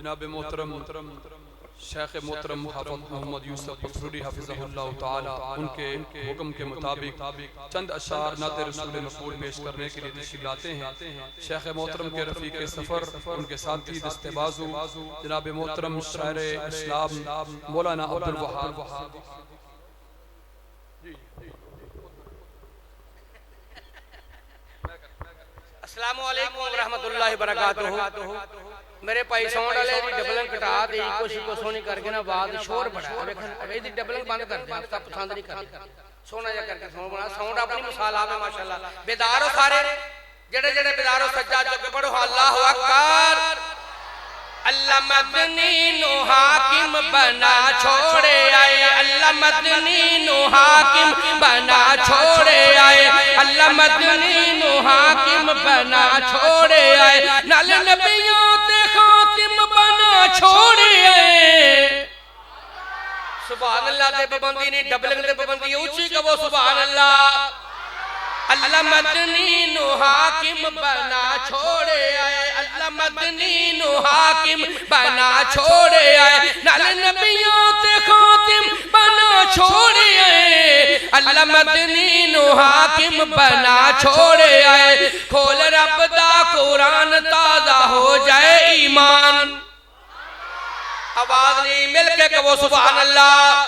جناب محترم شیخ محترم حافظ محمد یوسف پسروری حافظہ اللہ تعالی ان کے حکم کے مطابق چند اشعار نعت رسول مقبول پیش کرنے کے لیے تشریف لاتے ہیں۔ شیخ محترم کے رفیق سفر ان کے ساتھی دست بازو جناب محترم شاعر اسلام مولانا عبدالوہاب۔ السلام علیکم ورحمت اللہ وبرکاتہ۔ میرے پائی ساؤنڈ والے دی ڈبلنگ کٹا دے کوشش کو سونی کر کے نا بعد شور بڑھا ہے دی ڈبلنگ بند کر دے سب پسند نہیں کرتے سونا جا کر کے ساؤنڈ بنا ساؤنڈ اپنی مثال آ ماشاءاللہ بیدارو سارے جڑے جڑے بیدارو سجاد جو کہ پڑھو اللہ اکبر۔ اللہ مدنی نو حاکم بنا چھوڑے آئے، اللہ مدنی نو حاکم بنا چھوڑے آئے، اللہ مدنی نو حاکم بنا چھوڑے آئے، نال نبیوں تے خاتم بنا چھوڑے آئے۔ سبحان اللہ دے پابندی نہیں ڈبلنگ دے پابندی اونچی کہو سبحان اللہ۔ اللہ مدنی نو حاکم بنا چھوڑے آئے، اللہ مدنی نو حاکم بنا چھوڑے آئے، نال نبیوں تے خاتم بنا چھوڑے آئے، اللہ مدنی نو حاکم بنا چھوڑے آئے۔ کھول رب دا قرآن تازہ ہو جائے ایمان، آواز نہیں مل کے کہو سبحان اللہ۔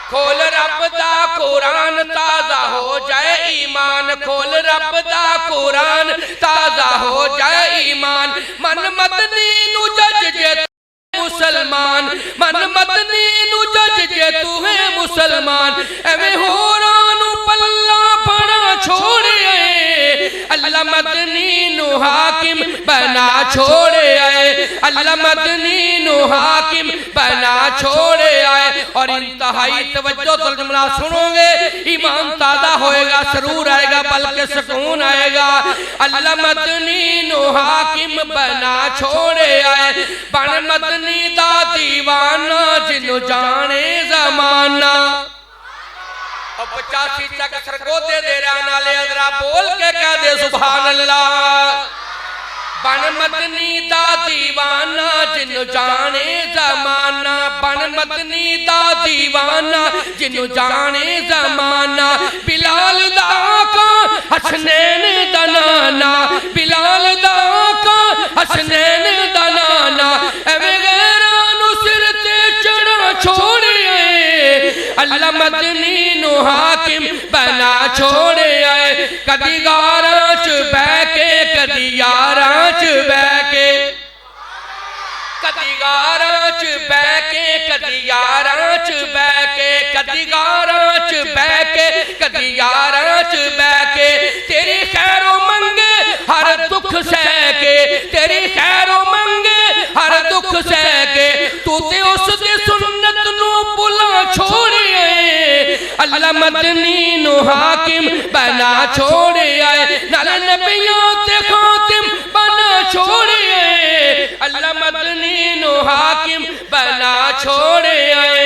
کھول رب دا قرآن تازہ ہو جائے ایمان، کھول رب دا قرآن تازہ ہو جائے ایمان۔ من مدنی نو جج جے تو مسلمان، من مدنی نو جج جے تو ہے مسلمان، ایویں ہورانو پلہ پڑا چھوڑے آئے، اللہ مدنی نو حاکم بنا چھوڑے آئے، اللہ مدنی نو حاکم بنا چھوڑے آئے۔ اور انتہائی توجہ ترجمہ سنو گے ایمان تازہ ہوئے گا، سرور آئے گا بلکہ سکون آئے گا۔ اللہ مدنی نو حاکم بنا چھوڑے آئے، بن مدنی دا دیوانہ جنو جانے زمانہ۔ اور 85 چک سرگودے دے رانا لے ادرا بول کے کہہ دے سبحان اللہ۔ بن مدنی دا دیوانہ جنو جانے زمانہ، بن مدنی دا دیوانہ جنو جانے زمانہ۔ بلال دا آقا حسنین دا نانا، بلال دا آقا حسنین دا نانا، ایویں غیرانو سر تے چڑھا چھوڑے آئے، اللہ مدنی نو حاکم بنا چھوڑے آئے۔ کدی گاراں چ بہ کے کدی یاراں چ بہ کے، کدی گاراں چ بہ کے کدی یاراں چ بہ کے، کدی گاراں چ بہ کے کدی یاراں چ بہ کے، تیری خیر و منگے ہر دکھ سہ کے، تیری خیر و منگے ہر دکھ سہ کے، تو تے اس دے سنت نو بلا چھوڑے آئے، اللہ مدنی نو حاکم بنا چھوڑے آئے، نال نبیوں تے خاتم بنا چھوڑے آئے، اللہ مدنی نو حاکم بنا چھوڑے آئے۔